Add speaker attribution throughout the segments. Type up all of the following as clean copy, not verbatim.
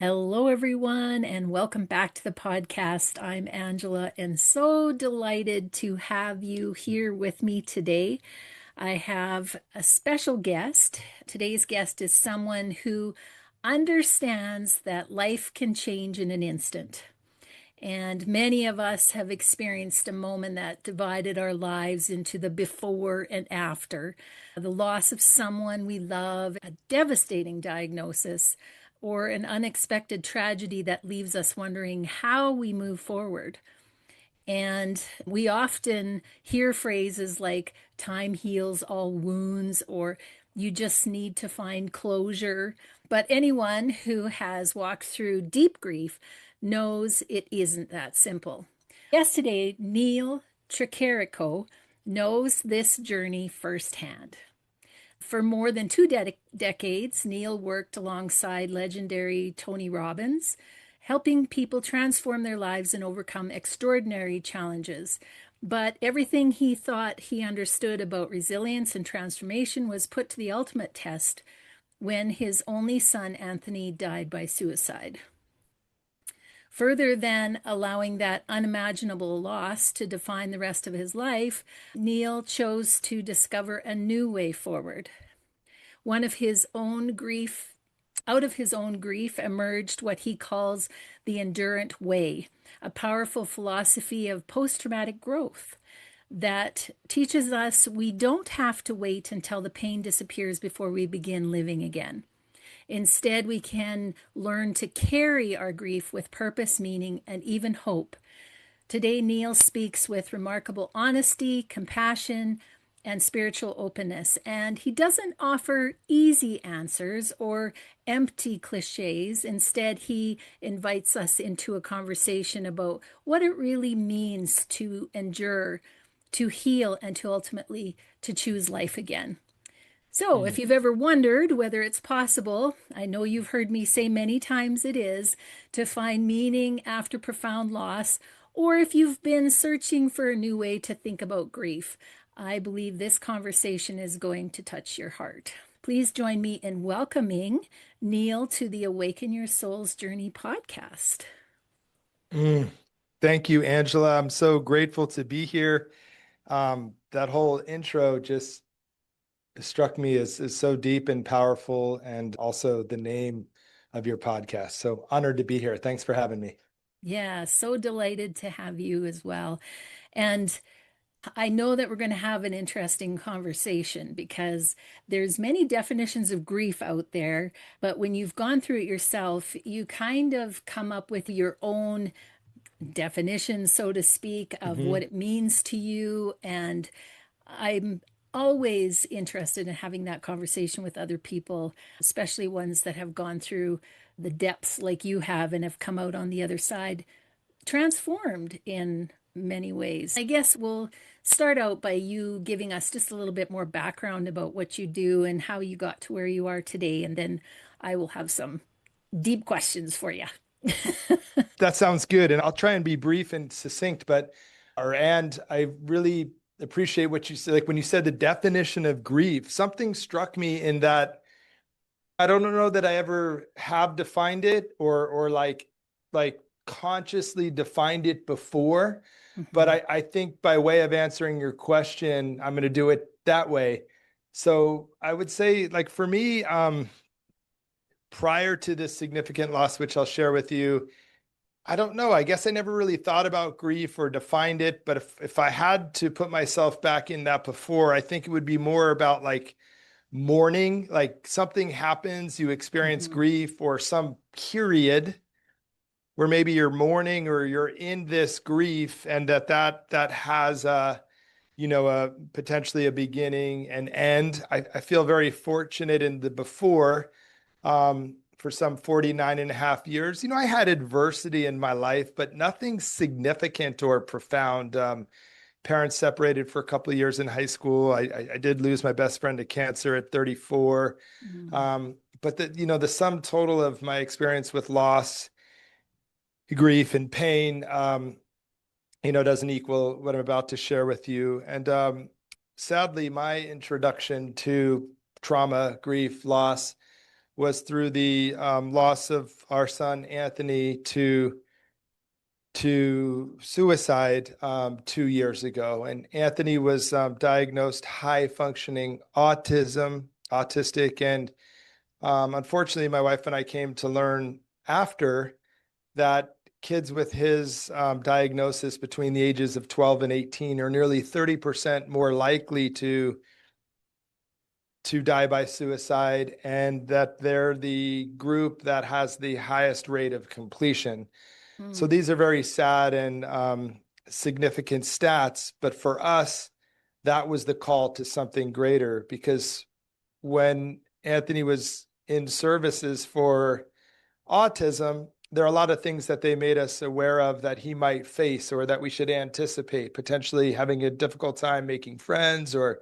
Speaker 1: Hello, everyone, and welcome back to the podcast. I'm Angela, and so delighted to have you here with me today. I have a special guest. Today's guest is someone who understands that life can change in an instant. And many of us have experienced a moment that divided our lives into the before and after, the loss of someone we love, a devastating diagnosis, or an unexpected tragedy that leaves us wondering how we move forward. And we often hear phrases like time heals all wounds, or you just need to find closure. But anyone who has walked through deep grief knows it isn't that simple. Yesterday, Neal Tricarico knows this journey firsthand. For more than two decades, Neal worked alongside legendary Tony Robbins, helping people transform their lives and overcome extraordinary challenges. But everything he thought he understood about resilience and transformation was put to the ultimate test when his only son, Anthony, died by suicide. Further than allowing that unimaginable loss to define the rest of his life, Neal chose to discover a new way forward. One of his own grief, Out of his own grief emerged what he calls the Endurant Way, a powerful philosophy of post-traumatic growth that teaches us we don't have to wait until the pain disappears before we begin living again. Instead, we can learn to carry our grief with purpose, meaning, and even hope. Today, Neal speaks with remarkable honesty, compassion, and spiritual openness. And he doesn't offer easy answers or empty cliches. Instead, he invites us into a conversation about what it really means to endure, to heal, and to ultimately to choose life again. So, if
Speaker 2: Mm.
Speaker 1: you've ever wondered whether it's possible, I know you've heard me say many times it is, to find meaning after profound loss, or if you've been searching for a new way to think about grief, I believe this conversation is going to touch your heart. Please join me in welcoming Neal to the Awaken Your Soul's Journey podcast.
Speaker 2: Mm. Thank you, Angela. I'm so grateful to be here. That whole intro just struck me as so deep and powerful, and also the name of your podcast. So honored to be here. Thanks for having me.
Speaker 1: Yeah, so delighted to have you as well. And I know that we're going to have an interesting conversation because there's many definitions of grief out there, but when you've gone through it yourself, you kind of come up with your own definition, so to speak, of
Speaker 2: Hmm.
Speaker 1: what it means to you. And I'm always interested in having that conversation with other people, especially ones that have gone through the depths like you have and have come out on the other side transformed in many ways. I guess we'll start out by you giving us just a little bit more background about what you do and how you got to where you are today. And then I will have some deep questions for you.
Speaker 2: That sounds good. And I'll try and be brief and succinct, and I really appreciate what you said. Like when you said the definition of grief, something struck me in that I don't know that I ever have defined it or like consciously defined it before. But
Speaker 1: Mhm.
Speaker 2: I think by way of answering your question, I'm going to do it that way. So I would say, like for me, prior to this significant loss, which I'll share with you, I don't know. I guess I never really thought about grief or defined it. But if I had to put myself back in that before, I think it would be more about like mourning, like something happens, you experience
Speaker 1: Mhm.
Speaker 2: grief or some period where maybe you're mourning or you're in this grief, and that has a potentially a beginning and end. I feel very fortunate in the before, for some 49 and a half years. I had adversity in my life, but nothing significant or profound. Parents separated for a couple of years in high school. I did lose my best friend to cancer at 34.
Speaker 1: Mhm.
Speaker 2: But the sum total of my experience with loss, grief, and pain, doesn't equal what I'm about to share with you. And sadly, my introduction to trauma, grief, loss was through the loss of our son Anthony to suicide 2 years ago. And Anthony was diagnosed high functioning autistic. And unfortunately, my wife and I came to learn after that kids with his diagnosis between the ages of 12 and 18 are nearly 30% more likely to die by suicide, and that they're the group that has the highest rate of completion. So
Speaker 1: Mm.
Speaker 2: these are very sad and significant stats. But for us, that was the call to something greater, because when Anthony was in services for autism, there are a lot of things that they made us aware of that he might face or that we should anticipate, potentially having a difficult time making friends or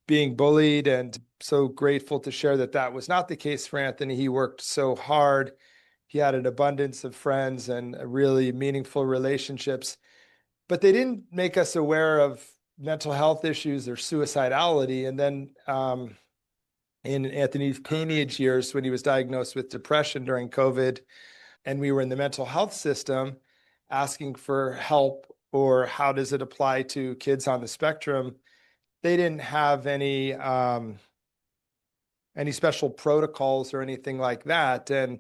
Speaker 2: being bullied. And so grateful to share that that was not the case for Anthony. He worked so hard. He had an abundance of friends and really meaningful relationships, but they didn't make us aware of mental health issues or suicidality. And then in Anthony's teenage years, when he was diagnosed with depression during COVID, and we were in the mental health system asking for help or how does it apply to kids on the spectrum, they didn't have any special protocols or anything like that. And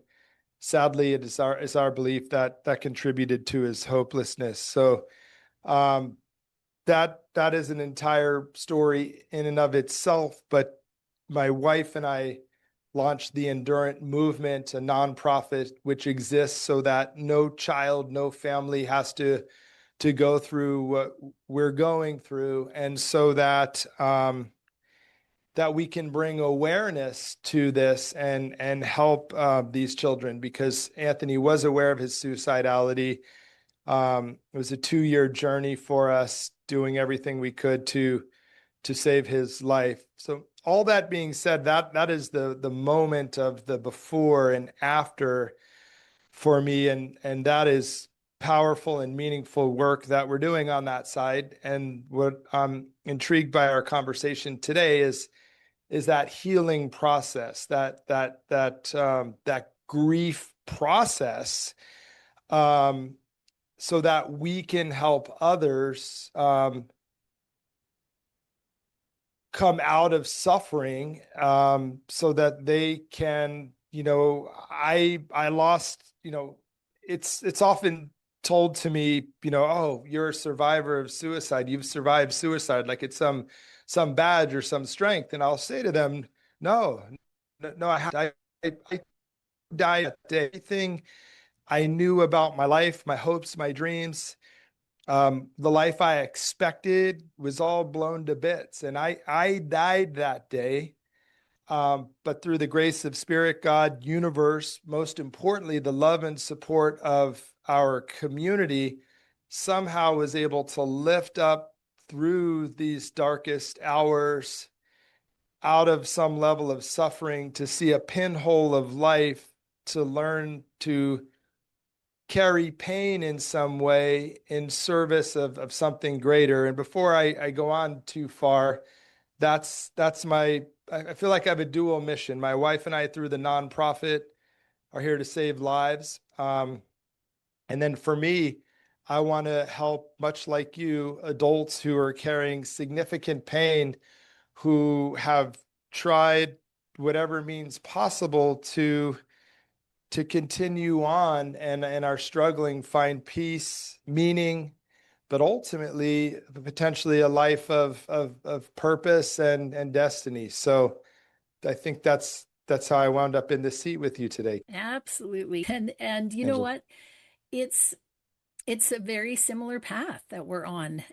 Speaker 2: sadly, it is our belief that that contributed to his hopelessness. So um, that is an entire story in and of itself. But my wife and I launched the Endurant Movement, a nonprofit which exists so that no child, no family has to go through what we're going through, and so that that we can bring awareness to this and help these children, because Anthony was aware of his suicidality. It was a 2-year journey for us, doing everything we could to save his life. So all that being said, that is the moment of the before and after for me, and that is powerful and meaningful work that we're doing on that side. And what I'm intrigued by our conversation today is that healing process, that grief process, so that we can help others come out of suffering, so that they can, I lost, it's often told to me, oh, you're a survivor of suicide, you've survived suicide, like it's some badge or some strength. And I'll say to them, no, no, I died that day. Everything I knew about my life, my hopes, my dreams, the life I expected was all blown to bits. And I died that day. But through the grace of Spirit, God, universe, most importantly, the love and support of our community, somehow was able to lift up through these darkest hours out of some level of suffering to see a pinhole of life, to learn to carry pain in some way in service of something greater. And before I go on too far, that's my, I feel like I have a dual mission. My wife and I, through the nonprofit, are here to save lives. And then for me, I want to help, much like you, adults who are carrying significant pain, who have tried whatever means possible to continue on and are struggling, find peace, meaning, but ultimately potentially a life of purpose and destiny. So I think that's how I wound up in this seat with you today,
Speaker 1: Absolutely. And you know
Speaker 2: Angela.
Speaker 1: what? It's it's a very similar path that we're on.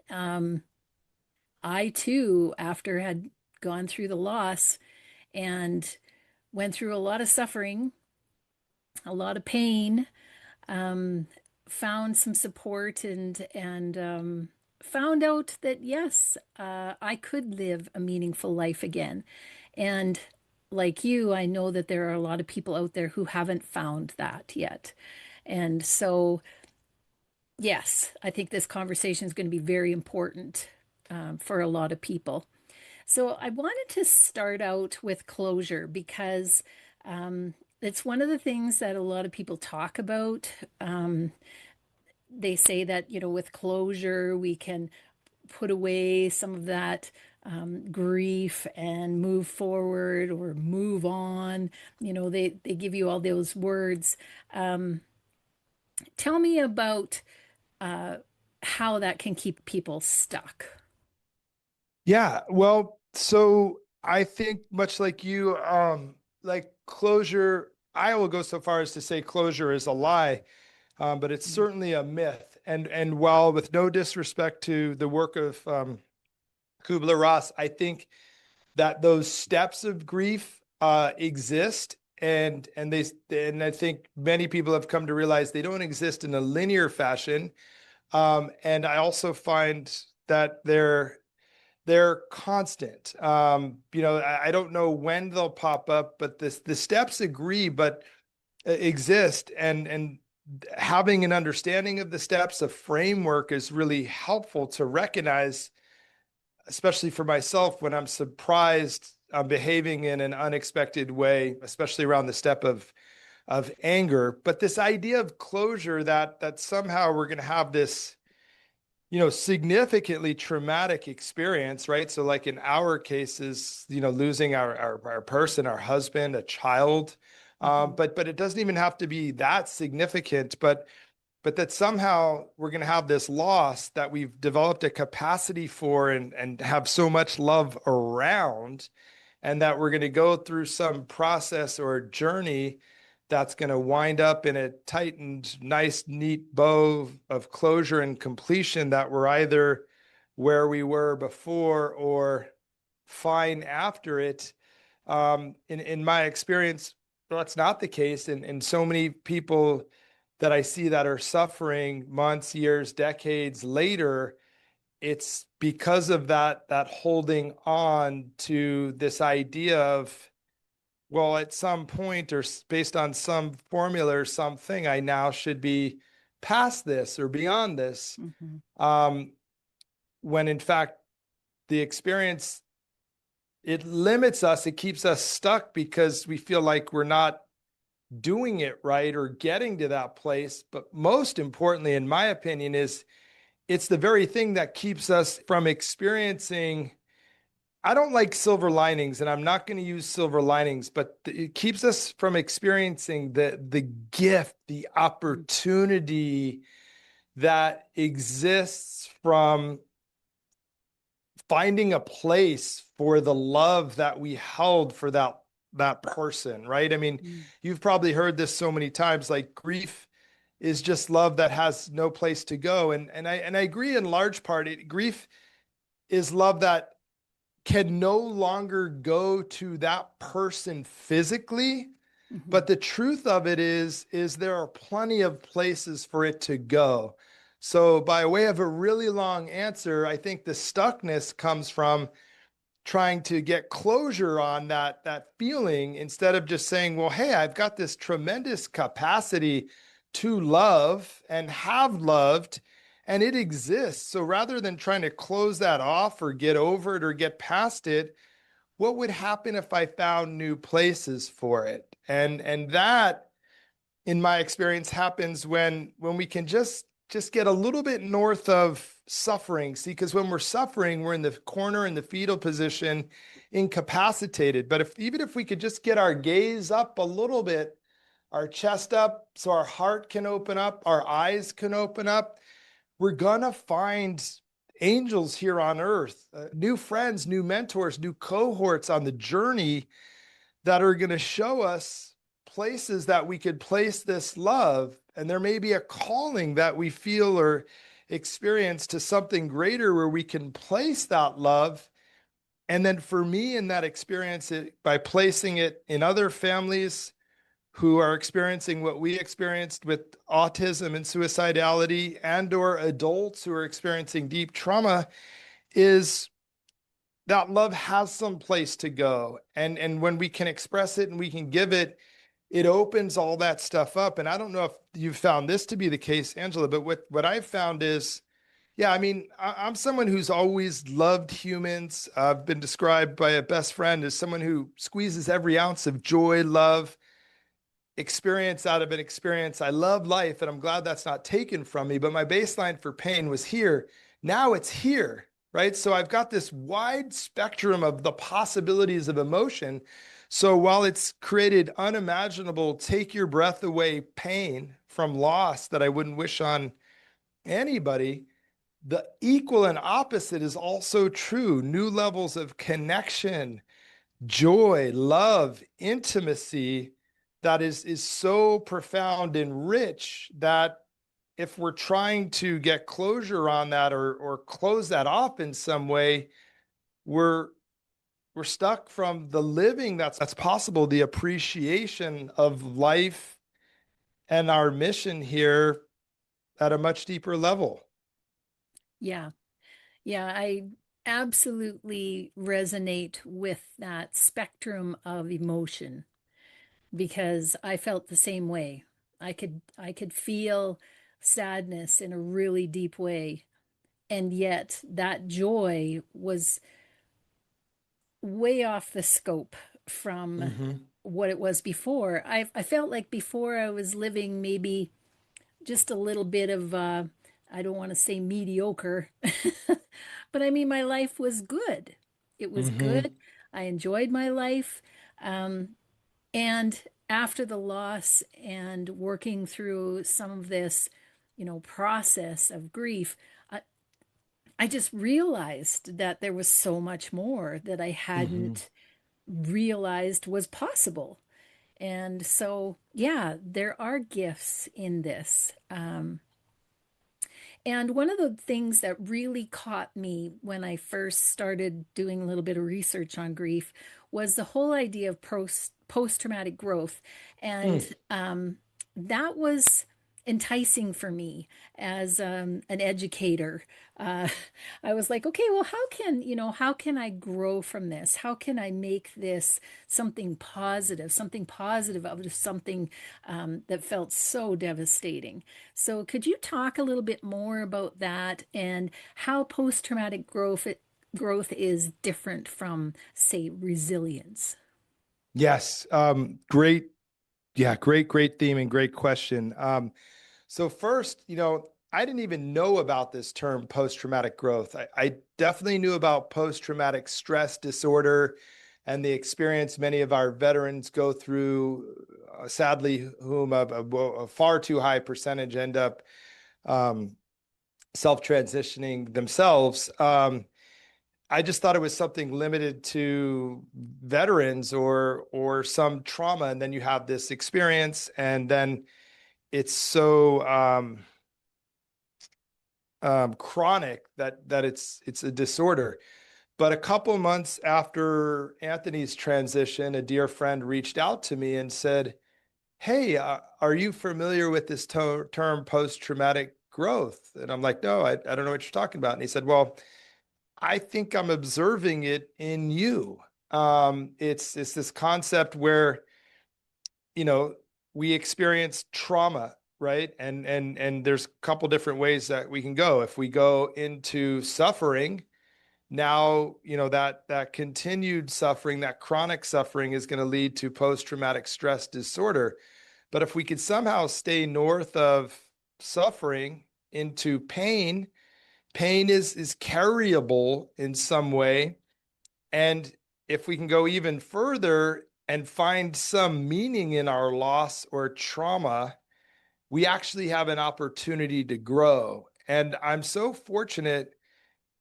Speaker 1: I too, after had gone through the loss and went through a lot of suffering, a lot of pain, um, found some support and found out that yes, I could live a meaningful life again. And like you, I know that there are a lot of people out there who haven't found that yet. And so, yes, I think this conversation is going to be very important for a lot of people. So I wanted to start out with closure because It's one of the things that a lot of people talk about. They say that, with closure, we can put away some of that grief and move forward or move on. They give you all those words. Um, Tell me about uh, how that can keep people stuck.
Speaker 2: Yeah, well, so I think much like you, like closure, I will go so far as to say closure is a lie, but it's certainly a myth. And while with no disrespect to the work of Kubler-Ross, I think that those steps of grief exist, and I think many people have come to realize they don't exist in a linear fashion. And I also find that they're constant. I don't know when they'll pop up, but the steps agree, but exist, and having an understanding of the steps, a framework is really helpful to recognize, especially for myself when I'm surprised I'm behaving in an unexpected way, especially around the step of anger. But this idea of closure, that somehow we're going to have this significantly traumatic experience, right? So like in our cases, losing our person, our husband, a child,
Speaker 1: Mhm.
Speaker 2: but it doesn't even have to be that significant, but that somehow we're going to have this loss that we've developed a capacity for, and have so much love around, and that we're going to go through some process or journey that's going to wind up in a tightened, nice, neat bow of closure and completion, that we're either where we were before or fine after it. In my experience, that's not the case. And so many people that I see that are suffering months, years, decades later, it's because of that holding on to this idea of, well, at some point, or based on some formula or something, I now should be past this or beyond this.
Speaker 1: Mhm.
Speaker 2: Um, when in fact, the experience, it limits us, it keeps us stuck because we feel like we're not doing it right or getting to that place. But most importantly, in my opinion, is it's the very thing that keeps us from experiencing. I don't like silver linings, and I'm not going to use silver linings, but it keeps us from experiencing the gift, the opportunity that exists from finding a place for the love that we held for that person, right? I mean,
Speaker 1: Mhm.
Speaker 2: you've probably heard this so many times, like grief is just love that has no place to go. And I agree in large part. Grief is love that can no longer go to that person physically. But
Speaker 1: Mhm.
Speaker 2: the truth of it is there are plenty of places for it to go. So by way of a really long answer, I think the stuckness comes from trying to get closure on that feeling, instead of just saying, well, hey, I've got this tremendous capacity to love and have loved, and it exists. So rather than trying to close that off or get over it or get past it, what would happen if I found new places for it? And that, in my experience, happens when we can just get a little bit north of suffering. See, because when we're suffering, we're in the corner in the fetal position, incapacitated. But if even if we could just get our gaze up a little bit, our chest up, so our heart can open up, our eyes can open up, we're gonna find angels here on earth, new friends, new mentors, new cohorts on the journey, that are going to show us places that we could place this love. And there may be a calling that we feel or experience to something greater where we can place that love. And then for me, in that experience, by placing it in other families who are experiencing what we experienced with autism and suicidality, and or adults who are experiencing deep trauma, is that love has some place to go. And when we can express it and we can give it, it opens all that stuff up. And I don't know if you've found this to be the case, Angela, but what I've found is, Yeah, I mean, I'm someone who's always loved humans. I've been described by a best friend as someone who squeezes every ounce of joy, love, experience out of an experience. I love life, and I'm glad that's not taken from me. But my baseline for pain was here. Now it's here, right? So I've got this wide spectrum of the possibilities of emotion. So while it's created unimaginable, take your breath away pain from loss that I wouldn't wish on anybody, the equal and opposite is also true. New levels of connection, joy, love, intimacy that is so profound and rich that if we're trying to get closure on that or close that off in some way, we're we're stuck from the living that's possible, the appreciation of life and our mission here at a much deeper level.
Speaker 1: Yeah. Yeah, I absolutely resonate with that spectrum of emotion because I felt the same way. I could feel sadness in a really deep way, and yet that joy was way off the scope from
Speaker 2: Mm-hmm.
Speaker 1: what it was before. I felt like before I was living maybe just a little bit of I don't want to say mediocre, but I mean my life was good. It was
Speaker 2: Mm-hmm.
Speaker 1: good. I enjoyed my life. Um, and after the loss and working through some of this, process of grief, I just realized that there was so much more that I
Speaker 2: Mm-hmm.
Speaker 1: hadn't realized was possible. And so, yeah, there are gifts in this. And one of the things that really caught me when I first started doing a little bit of research on grief was the whole idea of post traumatic growth. And
Speaker 2: Mm.
Speaker 1: that was enticing for me as an educator. Uh, I was like, okay, well, how can I grow from this? How can I make this something positive out of something that felt so devastating? So, could you talk a little bit more about that and how post-traumatic growth is different from, say, resilience?
Speaker 2: Yes. Great. Yeah, great theme and great question. So first, I didn't even know about this term post-traumatic growth. I definitely knew about post-traumatic stress disorder and the experience many of our veterans go through, sadly, whom a far too high percentage end up um, self-transitioning themselves. I just thought it was something limited to veterans or some trauma, and then you have this experience, and then it's so chronic that it's a disorder. But a couple months after Anthony's transition, a dear friend reached out to me and said, "Hey, are you familiar with this term post-traumatic growth?" And I'm like, "No, I don't know what you're talking about." And he said, "Well, I think I'm observing it in you. It's this concept where, you know, we experience trauma, right? And there's a couple different ways that we can go. If we go into suffering, now, that continued suffering, that chronic suffering is going to lead to post-traumatic stress disorder. But if we could somehow stay north of suffering into pain, pain is carryable in some way. And if we can go even further and find some meaning in our loss or trauma, we actually have an opportunity to grow. And I'm so fortunate.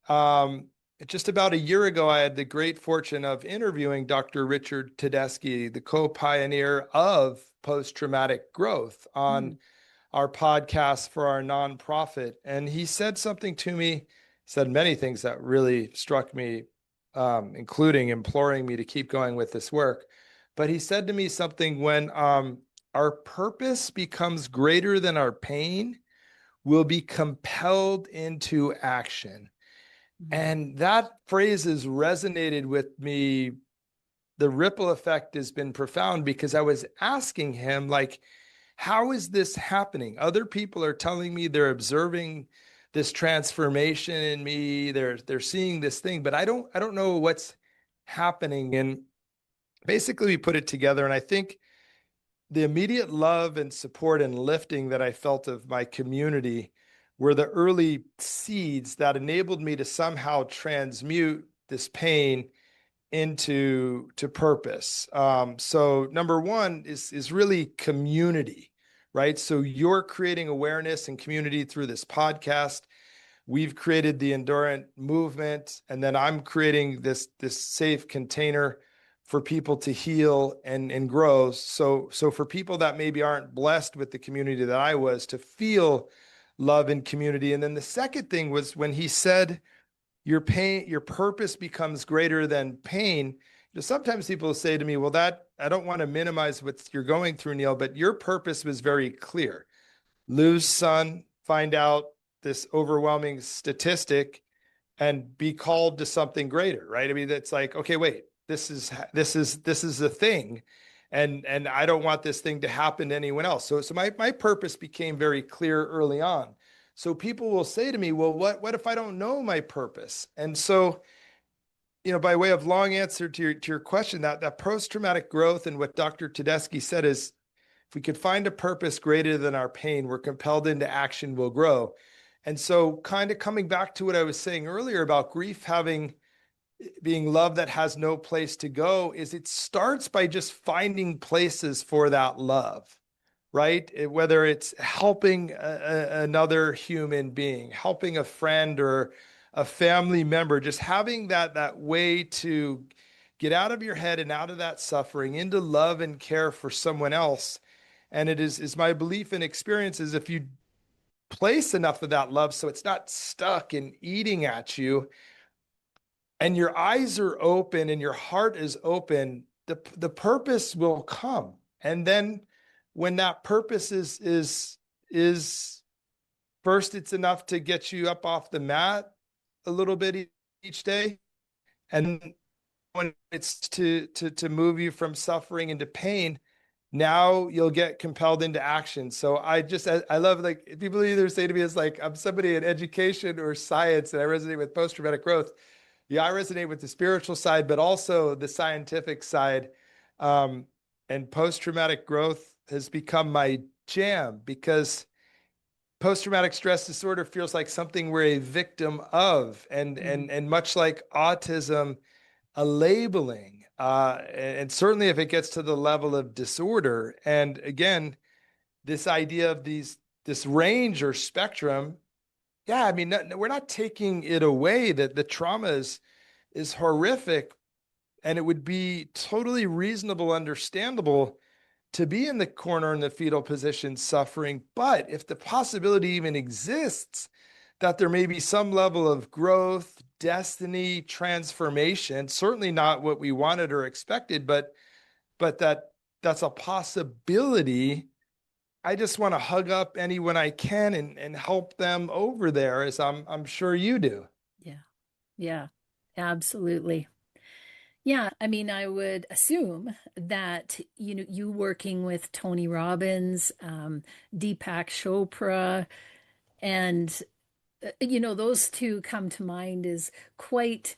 Speaker 2: Um, just about a year ago, I had the great fortune of interviewing Dr. Richard Tedeschi, the co-pioneer of post-traumatic growth, on
Speaker 1: Mm,
Speaker 2: our podcast for our nonprofit. And he said something to me, said many things that really struck me, including imploring me to keep going with this work. But he said to me something: when our purpose becomes greater than our pain, we'll be compelled into action.
Speaker 1: mm,
Speaker 2: And that phrase has resonated with me. The ripple effect has been profound because I was asking him, like, how is this happening? Other people are telling me they're observing this transformation in me. They're seeing this thing, but I don't know what's happening. And basically we put it together. And I think the immediate love and support and lifting that I felt of my community were the early seeds that enabled me to somehow transmute this pain into purpose. So number one is really community, right? So you're creating awareness and community through this podcast. We've created the Endurant Movement, and then I'm creating this safe container for people to heal and grow. So for people that maybe aren't blessed with the community that I was, to feel love and community. And then the second thing was when he said, your pain, your purpose becomes greater than pain. Sometimes people say to me, well, that I don't want to minimize what you're going through, Neal, but your purpose was very clear. Lose son, find out this overwhelming statistic, and be called to something greater, right? I mean, it's like, okay, wait, this is the thing. And I don't want this thing to happen to anyone else. So my purpose became very clear early on. So people will say to me, well, what if I don't know my purpose? And so, by way of long answer to your question, that post-traumatic growth and what Dr. Tedeschi said is, if we could find a purpose greater than our pain, we're compelled into action, we'll grow. And so kind of coming back to what I was saying earlier about grief being love that has no place to go, is it starts by just finding places for that love, right? Whether it's helping another human being, helping a friend or a family member, just having that way to get out of your head and out of that suffering into love and care for someone else. And it is my belief and experience is if you place enough of that love so it's not stuck and eating at you, and your eyes are open and your heart is open, the purpose will come. And then when that purpose is first, it's enough to get you up off the mat a little bit each day. And when it's to move you from suffering into pain, now you'll get compelled into action. So I love, like, people either say to me, it's like, I'm somebody in education or science and I resonate with post-traumatic growth. Yeah, I resonate with the spiritual side, but also the scientific side. And post-traumatic growth has become my jam, because post-traumatic stress disorder feels like something we're a victim of, and much like autism, a labeling. And certainly if it gets to the level of disorder, and again, this idea of this range or spectrum. Yeah, I mean, we're not taking it away, that the trauma is horrific, and it would be totally reasonable, understandable to be in the corner in the fetal position suffering. But if the possibility even exists that there may be some level of growth, destiny, transformation, certainly not what we wanted or expected, but that's a possibility. I just want to hug up anyone I can and help them over there, as I'm sure you do.
Speaker 1: Yeah. Yeah. Absolutely. Yeah, I mean, I would assume that, you working with Tony Robbins, Deepak Chopra, and, those two come to mind as quite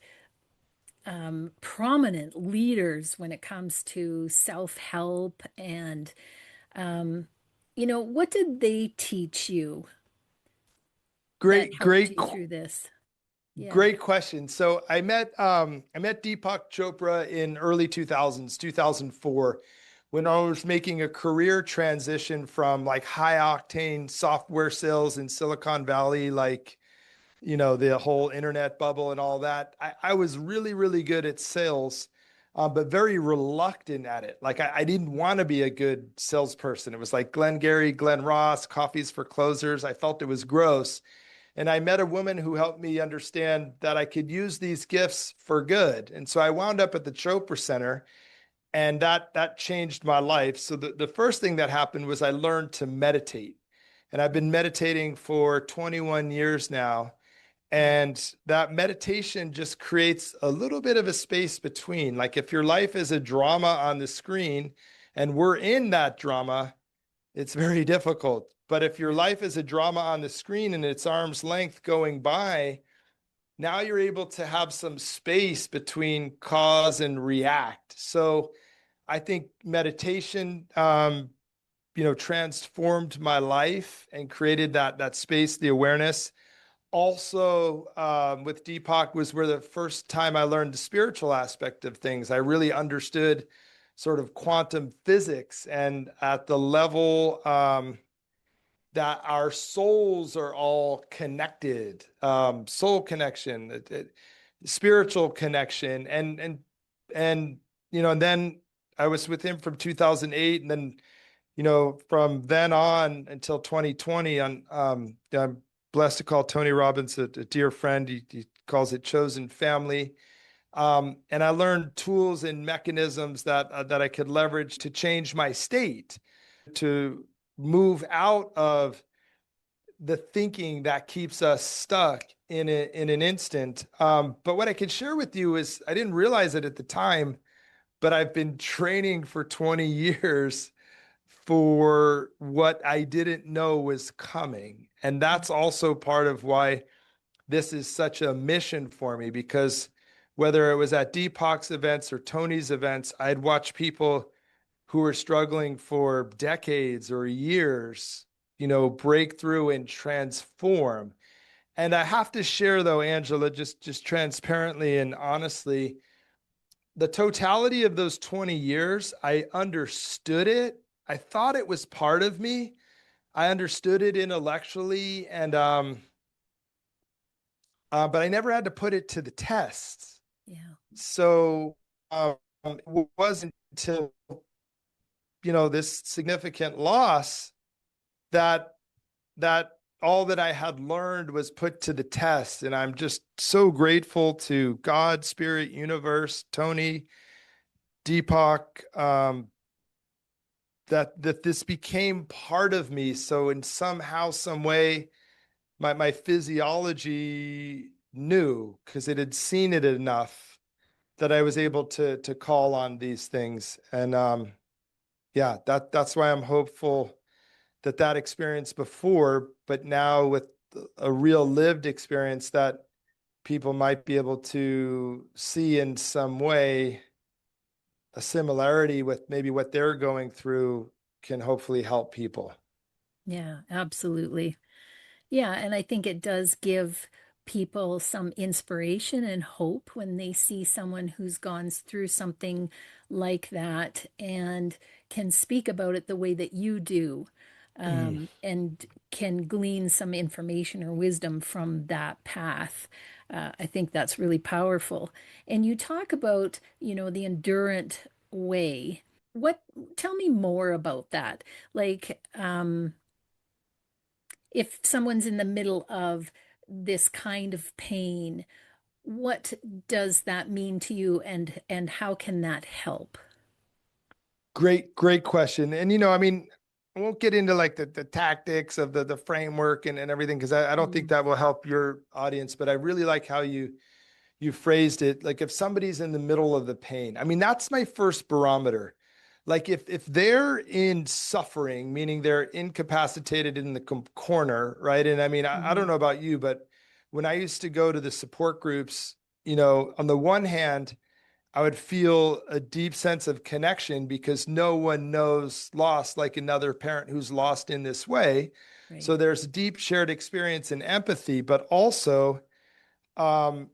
Speaker 1: prominent leaders when it comes to self-help. And, what did they teach you that
Speaker 2: Great,
Speaker 1: helped
Speaker 2: great,
Speaker 1: you through this? Yeah.
Speaker 2: great question. So I met Deepak Chopra in early 2000s, 2004, when I was making a career transition from like high octane software sales in Silicon Valley, like, the whole internet bubble and all that. I was really, really good at sales, but very reluctant at it. Like I didn't want to be a good salesperson. It was like Glengarry, Glen Ross, coffees for closers. I felt it was gross. And I met a woman who helped me understand that I could use these gifts for good. And so I wound up at the Chopra Center, and that changed my life. So the first thing that happened was I learned to meditate. And I've been meditating for 21 years now. And that meditation just creates a little bit of a space between. Like if your life is a drama on the screen and we're in that drama, it's very difficult. But if your life is a drama on the screen and it's arm's length going by, now you're able to have some space between cause and react. So I think meditation, transformed my life and created that space, the awareness. Also, with Deepak was where the first time I learned the spiritual aspect of things. I really understood sort of quantum physics and at the level that our souls are all connected, soul connection, spiritual connection, and and then I was with him from 2008, and then from then on until 2020. I'm blessed to call Tony Robbins a dear friend. He calls it chosen family. And I learned tools and mechanisms that I could leverage to change my state, to move out of the thinking that keeps us stuck in an instant. But what I can share with you is I didn't realize it at the time, but I've been training for 20 years for what I didn't know was coming. And that's also part of why this is such a mission for me, because whether it was at Deepak's events or Tony's events, I'd watch people who were struggling for decades or years, break through and transform. And I have to share though, Angela, just transparently and honestly, the totality of those 20 years, I understood it. I thought it was part of me. I understood it intellectually, and but I never had to put it to the test.
Speaker 1: Yeah.
Speaker 2: So it wasn't until this significant loss that that all that I had learned was put to the test. And I'm just so grateful to God, Spirit, Universe, Tony, Deepak, that this became part of me. So in somehow, some way, my physiology knew, because it had seen it enough that I was able to call on these things. And yeah, that's why I'm hopeful that experience before, but now with a real lived experience, that people might be able to see in some way a similarity with maybe what they're going through, can hopefully help people.
Speaker 1: Yeah, absolutely. Yeah, and I think it does give people some inspiration and hope when they see someone who's gone through something like that and can speak about it the way that you do,
Speaker 2: Mm.
Speaker 1: and can glean some information or wisdom from that path. I think that's really powerful. And you talk about, the Endurant Way. What, tell me more about that. Like, if someone's in the middle of this kind of pain, what does that mean to you, and how can that help?
Speaker 2: Great question. And I mean, I won't get into like the tactics of the framework and everything, because I don't think
Speaker 1: Mm,
Speaker 2: that will help your audience. But I really like how you phrased it. Like, if somebody's in the middle of the pain, I mean, that's my first barometer. Like, if they're in suffering, meaning they're incapacitated in the corner, right? And I mean, I don't
Speaker 1: mhm,
Speaker 2: know about you, but when I used to go to the support groups, on the one hand, I would feel a deep sense of connection, because no one knows loss like another parent who's lost in this way.
Speaker 1: right.
Speaker 2: So there's deep shared experience and empathy, but also um,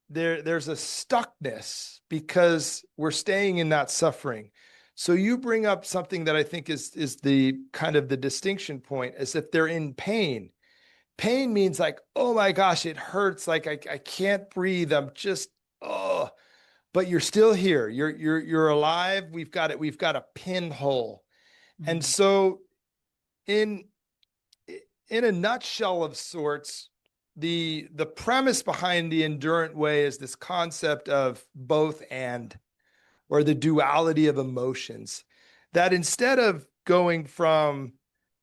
Speaker 2: there's a stuckness because we're staying in that suffering. So you bring up something that I think is the kind of the distinction point, as if they're in pain. Pain means like, oh my gosh, it hurts. Like I can't breathe. I'm just, oh, but you're still here. You're alive. We've got it. We've got a pinhole. And
Speaker 1: Mm,
Speaker 2: so in in a nutshell of sorts, the premise behind the Endurant Way is this concept of both and, or the duality of emotions. That instead of going from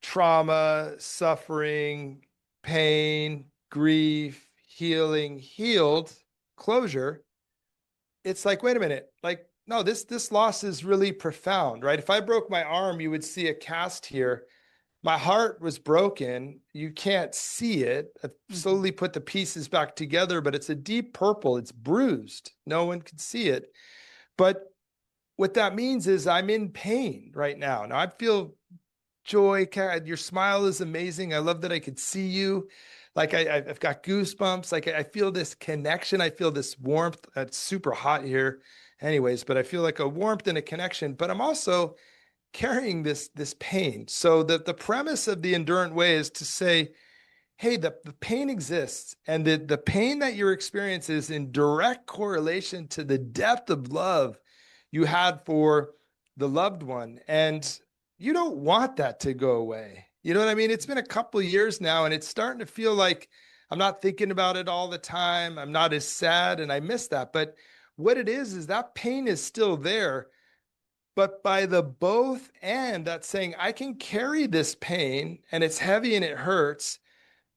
Speaker 2: trauma, suffering, pain, grief, healing, healed, closure, it's like, wait a minute, like, no, this loss is really profound, right? If I broke my arm, you would see a cast here. my heart was broken. You can't see it. I've
Speaker 1: Mm-hmm.
Speaker 2: slowly put the pieces back together, but it's a deep purple. It's bruised. No one can see it. But what that means is I'm in pain right now. Now I feel joy. Your smile is amazing. I love that I could see you. Like I've got goosebumps. Like I feel this connection. I feel this warmth. It's super hot here, anyways. But I feel like a warmth and a connection. But I'm also carrying this pain. So the premise of the Endurant Way is to say, hey, the pain exists, and the pain that you're experiencing is in direct correlation to the depth of love you had for the loved one. And you don't want that to go away. You know what I mean? It's been a couple of years now, and it's starting to feel like I'm not thinking about it all the time. I'm not as sad, and I miss that. But what it is that pain is still there. But by the both and that's saying I can carry this pain and it's heavy and it hurts,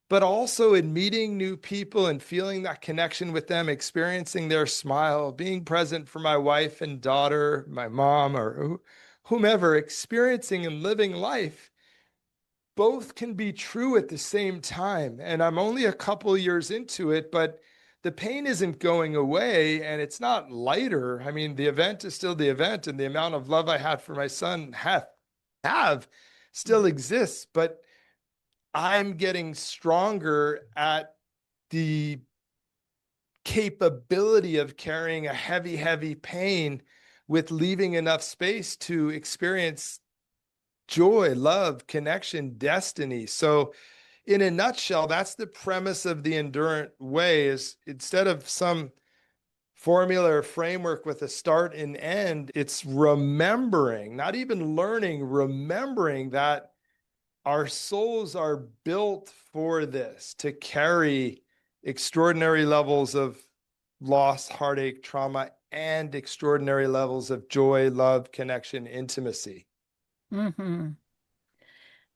Speaker 2: but also in meeting new people and feeling that connection with them, experiencing their smile, being present for my wife and daughter, my mom, or whomever, experiencing and living life, both can be true at the same time. And I'm only a couple years into it, but the pain isn't going away and it's not lighter. I mean, the event is still the event, and the amount of love I had for my son have still exists, but I'm getting stronger at the capability of carrying a heavy, heavy pain with leaving enough space to experience joy, love, connection, destiny. So, in a nutshell, that's the premise of the Endurant Way is instead of some formula or framework with a start and end, it's remembering, not even learning, remembering that our souls are built for this, to carry extraordinary levels of loss, heartache, trauma, and extraordinary levels of joy, love, connection, intimacy.
Speaker 1: Mm-hmm.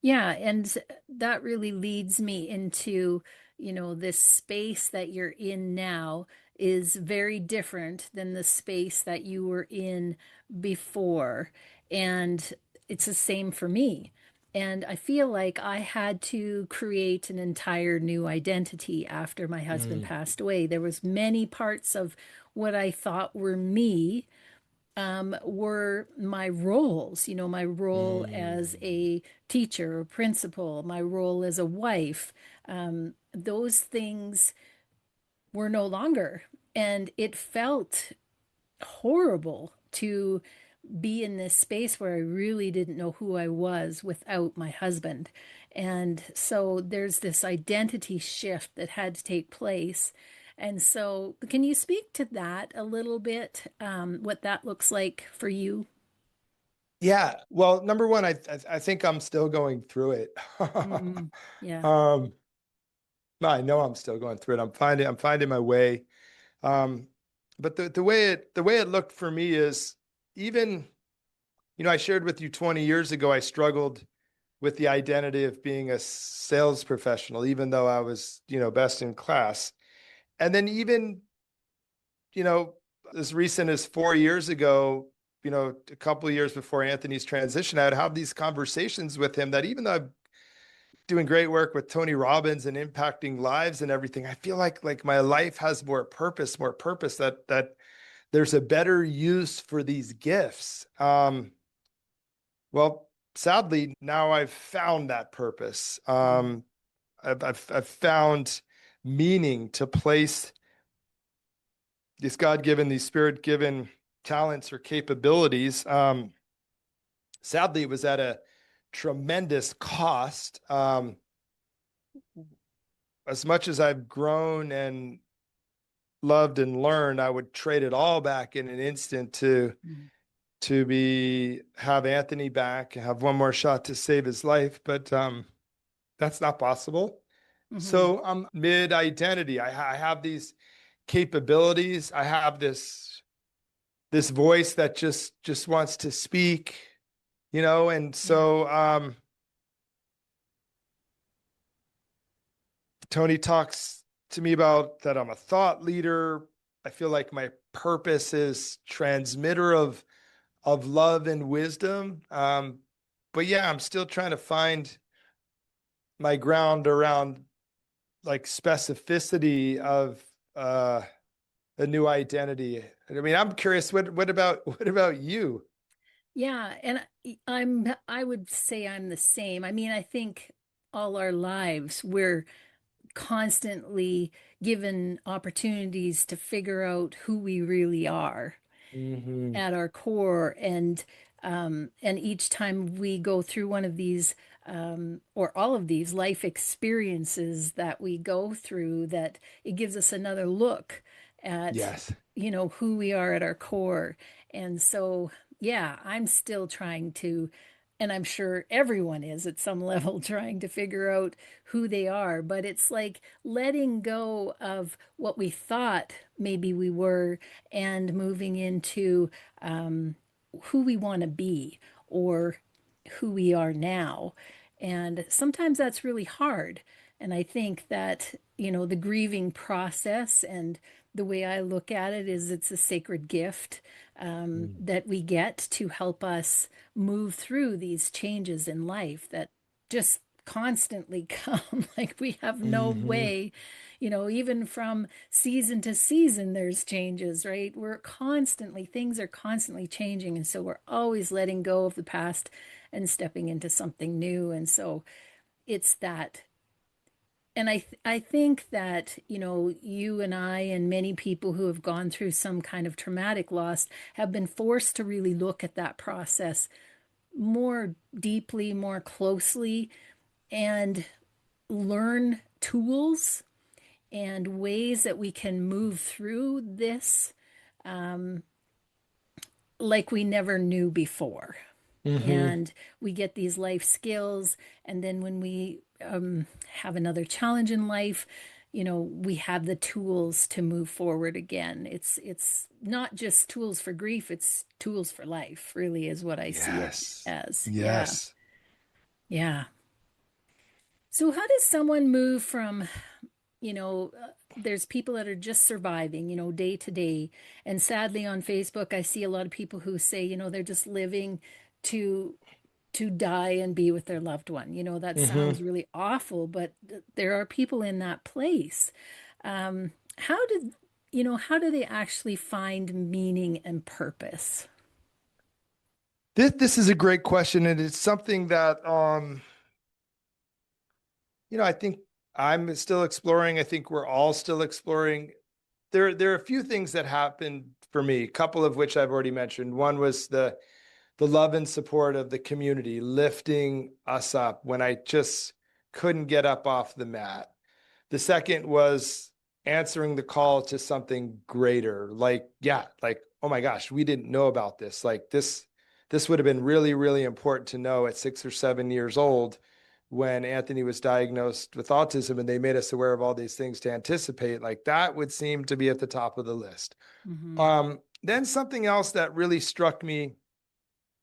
Speaker 1: Yeah, and that really leads me into, this space that you're in now is very different than the space that you were in before. And it's the same for me. And I feel like I had to create an entire new identity after my husband
Speaker 2: Mm,
Speaker 1: passed away. There was many parts of what I thought were me were my roles, my role as
Speaker 2: mm.
Speaker 1: a teacher or principal, my role as a wife. Those things were no longer. And it felt horrible to be in this space where I really didn't know who I was without my husband. And so there's this identity shift that had to take place. And so, can you speak to that a little bit? What that looks like for you?
Speaker 2: Yeah. Well, number one, I think I'm still going through it.
Speaker 1: Mm, yeah.
Speaker 2: um, I know I'm still going through it. I'm finding my way. Um, but the way it looked for me is even, I shared with you 20 years ago, I struggled with the identity of being a sales professional, even though I was, best in class. And then even, you know, as recent as 4 years ago, a couple of years before Anthony's transition, I'd have these conversations with him that even though I'm doing great work with Tony Robbins and impacting lives and everything, I feel like my life has more purpose that there's a better use for these gifts. Well, sadly, now I've found that purpose.
Speaker 1: Mm,
Speaker 2: I've found meaning to place these God-given, these spirit-given talents or capabilities. Sadly, it was at a tremendous cost. As much as I've grown and loved and learned, I would trade it all back in an instant
Speaker 1: mm,
Speaker 2: to be have Anthony back, have one more shot to save his life, but that's not possible.
Speaker 1: mhm.
Speaker 2: So I'm mid identity. I have these capabilities. I have this voice that just wants to speak, and
Speaker 1: Yeah.
Speaker 2: so Tony talks to me about that I'm a thought leader. I feel like my purpose is transmitter of love and wisdom. But yeah, I'm still trying to find my ground around like specificity of a new identity. I mean, I'm curious, what about you?
Speaker 1: Yeah, and I would say I'm the same. I mean, I think all our lives we're constantly given opportunities to figure out who we really are
Speaker 2: Hmm.
Speaker 1: at our core, and each time we go through one of these or all of these life experiences that we go through, that it gives us another look at,
Speaker 2: Yes.
Speaker 1: who we are at our core. And so, yeah, I'm still trying to, and I'm sure everyone is at some level trying to figure out who they are, but it's like letting go of what we thought maybe we were and moving into um, who we want to be, or who we are now. And sometimes that's really hard. And I think that, the grieving process, and the way I look at it is it's a sacred gift that we get to help us move through these changes in life that just constantly come. Like we have no
Speaker 2: Hmm.
Speaker 1: way, even from season to season, there's changes, right? Things are constantly changing. And so we're always letting go of the past and stepping into something new. And so it's that. And I think that, you and I and many people who have gone through some kind of traumatic loss have been forced to really look at that process more deeply, more closely, and learn tools and ways that we can move through this like we never knew before.
Speaker 2: Hmm.
Speaker 1: And we get these life skills. And then when we have another challenge in life, we have the tools to move forward again. It's not just tools for grief, it's tools for life, really, is what I see it
Speaker 2: Yes.
Speaker 1: as. Yeah.
Speaker 2: Yes.
Speaker 1: Yeah. So how does someone move from, there's people that are just surviving, day to day. And sadly, on Facebook, I see a lot of people who say, they're just living to die and be with their loved one. That
Speaker 2: Hmm.
Speaker 1: sounds really awful, but there are people in that place. How do they actually find meaning and purpose?
Speaker 2: This is a great question, and it's something that I think I'm still exploring. I think we're all still exploring. There are a few things that happened for me, a couple of which I've already mentioned. One was the love and support of the community lifting us up when I just couldn't get up off the mat. The second was answering the call to something greater. Like, yeah, like, oh my gosh, we didn't know about this. Like this would have been really, really important to know at 6 or 7 years old when Anthony was diagnosed with autism and they made us aware of all these things to anticipate. Like that would seem to be at the top of the list.
Speaker 1: Mm-hmm.
Speaker 2: Then something else that really struck me,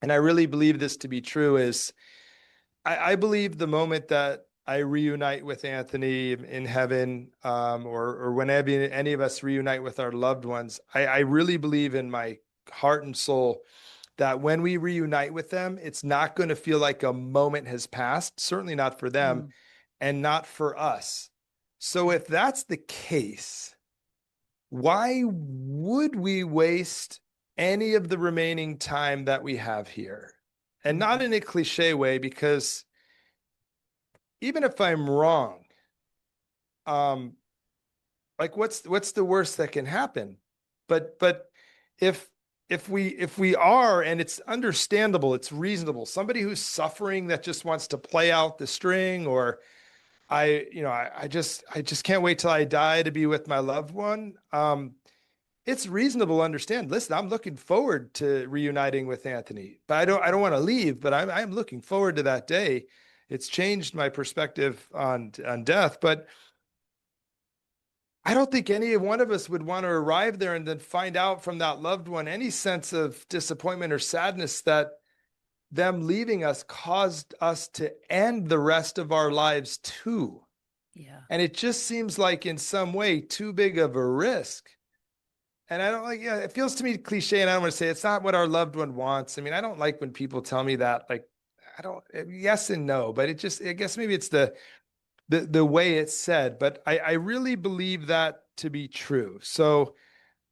Speaker 2: and I really believe this to be true, is I believe the moment that I reunite with Anthony in heaven, or whenever any of us reunite with our loved ones, I really believe in my heart and soul that when we reunite with them, it's not going to feel like a moment has passed, certainly not for them
Speaker 1: Mm-hmm.
Speaker 2: and not for us. So if that's the case, why would we waste any of the remaining time that we have here? And not
Speaker 1: Mm-hmm.
Speaker 2: in a cliche way, because even if I'm wrong, um, like what's the worst that can happen? But if if we are, and it's understandable, it's reasonable, somebody who's suffering that just wants to play out the string, or I just can't wait till I die to be with my loved one. It's reasonable to understand. Listen, I'm looking forward to reuniting with Anthony, but I don't want to leave, but I'm looking forward to that day. It's changed my perspective on death, but I don't think any one of us would want to arrive there and then find out from that loved one any sense of disappointment or sadness that them leaving us caused us to end the rest of our lives too.
Speaker 1: Yeah.
Speaker 2: And it just seems like in some way too big of a risk. And I don't like, yeah, it feels to me cliche, and I don't want to say it's not what our loved one wants. I mean, I don't like when people tell me that, like, I don't, yes and no, but it just, I guess maybe it's the way it's said, but I really believe that to be true. So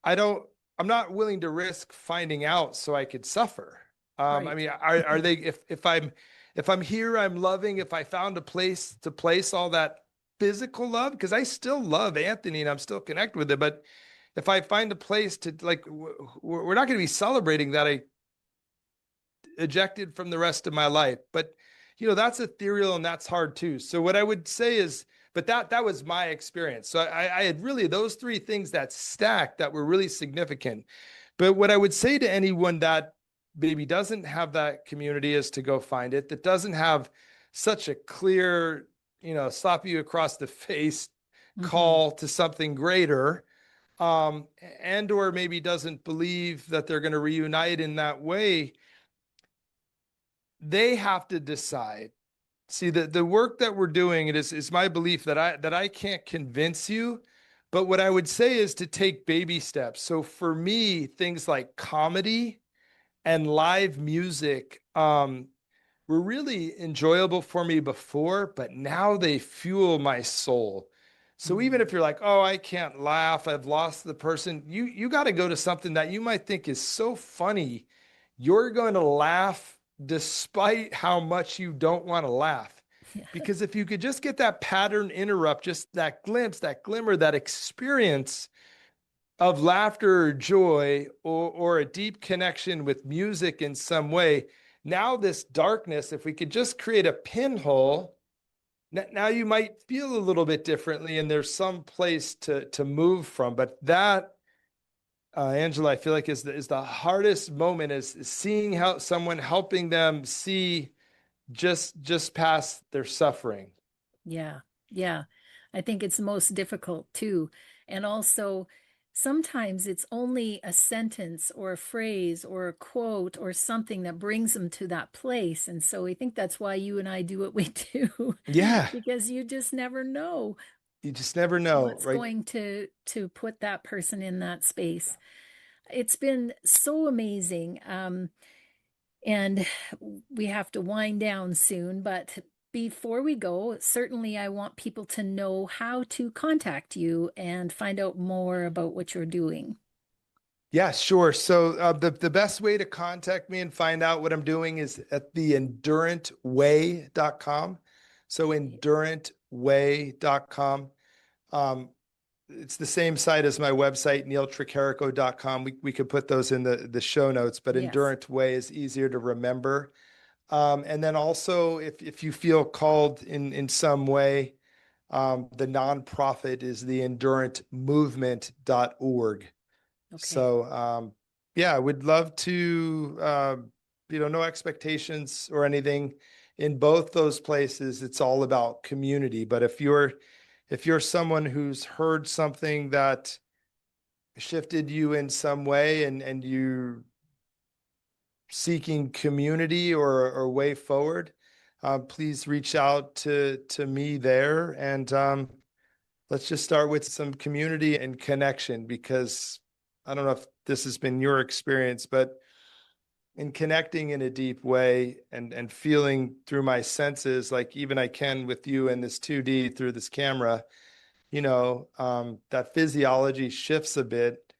Speaker 2: I don't, I'm not willing to risk finding out so I could suffer. I
Speaker 1: Right.
Speaker 2: mean, are they, if I'm here, I'm loving, if I found a place to place all that physical love, because I still love Anthony and I'm still connected with him, but if I find a place to like, we're not going to be celebrating that I ejected from the rest of my life. But that's ethereal and that's hard too. So what I would say is, but that was my experience. So I had really those three things that stacked that were really significant. But what I would say to anyone that maybe doesn't have that community is to go find it, that doesn't have such a clear, slap you across the face
Speaker 1: Hmm.
Speaker 2: call to something greater, and or maybe doesn't believe that they're going to reunite in that way. They have to decide. See, the work that we're doing, it is my belief that I can't convince you, but what I would say is to take baby steps. So for me, things like comedy and live music were really enjoyable for me before, but now they fuel my soul. So even
Speaker 1: Hmm.
Speaker 2: if you're like, oh, I can't laugh, I've lost the person, you got to go to something that you might think is so funny, you're going to laugh despite how much you don't want to laugh.
Speaker 1: Yeah.
Speaker 2: Because if you could just get that pattern interrupt, just that glimpse, that glimmer, that experience of laughter or joy, or a deep connection with music in some way, now this darkness, if we could just create a pinhole, now you might feel a little bit differently and there's some place to move from. But that, Angela, I feel like is the hardest moment, is seeing how someone, helping them see just past their suffering.
Speaker 1: Yeah. Yeah. I think it's most difficult too. And also, sometimes it's only a sentence or a phrase or a quote or something that brings them to that place. And so I think that's why you and I do what we do,
Speaker 2: Yeah,
Speaker 1: because you just never know
Speaker 2: you just never know,
Speaker 1: what's
Speaker 2: right?
Speaker 1: going to put that person in that space. It's been so amazing. And we have to wind down soon, but before we go, certainly I want people to know how to contact you and find out more about what you're doing.
Speaker 2: Yeah, sure. So the best way to contact me and find out what I'm doing is at the endurantway.com. So endurantway.com. Um, it's the same site as my website, nealtricarico.com. We could put those in the show notes, but
Speaker 1: Yes.
Speaker 2: Endurant Way is easier to remember. And then also, if you feel called in some way, the nonprofit is the endurantmovement.org.
Speaker 1: Okay.
Speaker 2: So yeah, I would love to, no expectations or anything in both those places. It's all about community. But if you're someone who's heard something that shifted you in some way, and you seeking community or way forward, please reach out to me there, and let's just start with some community and connection, because I don't know if this has been your experience, but in connecting in a deep way and feeling through my senses, like even I can with you in this 2D through this camera, that physiology shifts a bit,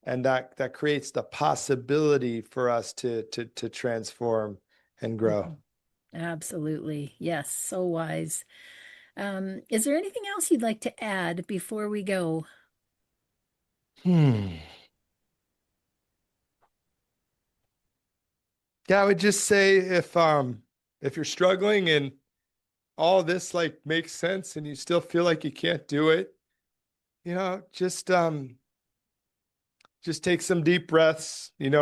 Speaker 2: and that creates the possibility for us to transform and grow.
Speaker 1: Mhm. Absolutely. Yes. So wise. Is there anything else you'd like to add before we go?
Speaker 2: Hmm. Yeah, I would just say, if you're struggling and all this like makes sense and you still feel like you can't do it, just take some deep breaths. In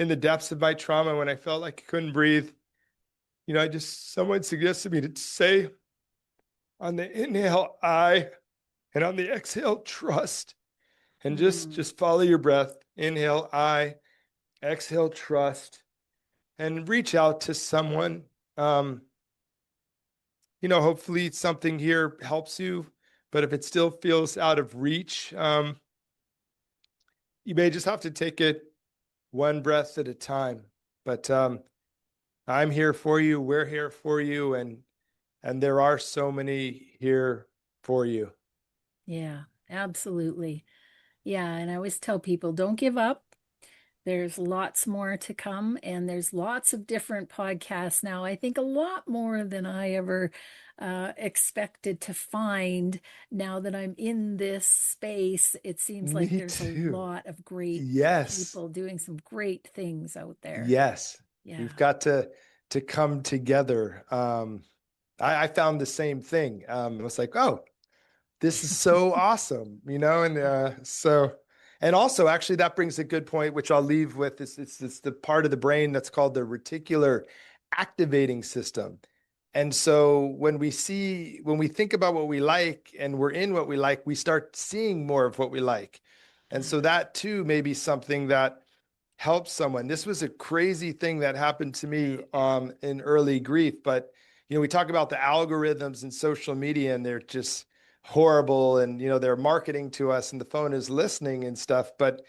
Speaker 2: the depths of my trauma, when I felt like I couldn't breathe, someone suggested me to say on the inhale, I, and on the exhale, trust, and just
Speaker 1: Mm-hmm.
Speaker 2: just follow your breath. Inhale, I, exhale, trust, and reach out to someone. Um, hopefully something here helps you, but if it still feels out of reach, you may just have to take it one breath at a time. But I'm here for you. We're here for you. And And there are so many here for you.
Speaker 1: Yeah, absolutely. Yeah, and I always tell people don't give up. There's lots more to come, and there's lots of different podcasts now. I think a lot more than I ever expected to find now that I'm in this space. It seems like
Speaker 2: Me
Speaker 1: there's a
Speaker 2: too.
Speaker 1: lot of great
Speaker 2: Yes.
Speaker 1: people doing some great things out there.
Speaker 2: Yes.
Speaker 1: Yeah.
Speaker 2: We've got to come together. I found the same thing. It was like, oh, this is so awesome, and and also actually that brings a good point, which I'll leave with. It's the part of the brain that's called the reticular activating system. And so when we think about what we like and we're in what we like, we start seeing more of what we like. And so that too may be something that help someone. This was a crazy thing that happened to me in early grief, but we talk about the algorithms and social media, and they're just horrible, and they're marketing to us, and the phone is listening and stuff. But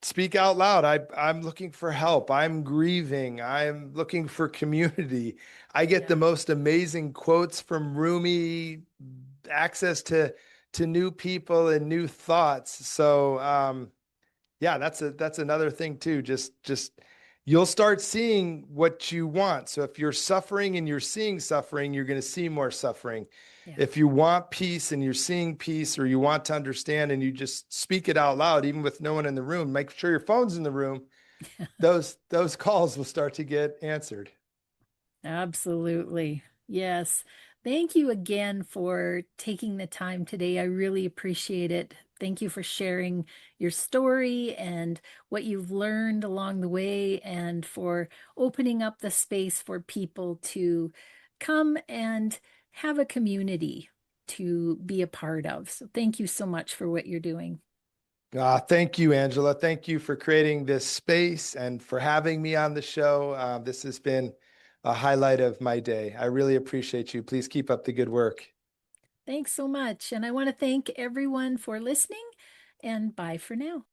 Speaker 2: speak out loud. I'm looking for help. I'm grieving. I'm looking for community. I get the
Speaker 1: Yeah.
Speaker 2: most amazing quotes from Rumi, access to new people and new thoughts. So yeah, that's another thing too. Just you'll start seeing what you want. So if you're suffering and you're seeing suffering, you're going to see more suffering.
Speaker 1: Yeah.
Speaker 2: If you want peace and you're seeing peace, or you want to understand and you just speak it out loud, even with no one in the room, make sure your phone's in the room. Those calls will start to get answered.
Speaker 1: Absolutely. Yes. Thank you again for taking the time today. I really appreciate it. Thank you for sharing your story and what you've learned along the way, and for opening up the space for people to come and have a community to be a part of. So thank you so much for what you're doing.
Speaker 2: Thank you, Angela. Thank you for creating this space and for having me on the show. This has been a highlight of my day. I really appreciate you. Please keep up the good work.
Speaker 1: Thanks so much. And I want to thank everyone for listening, and bye for now.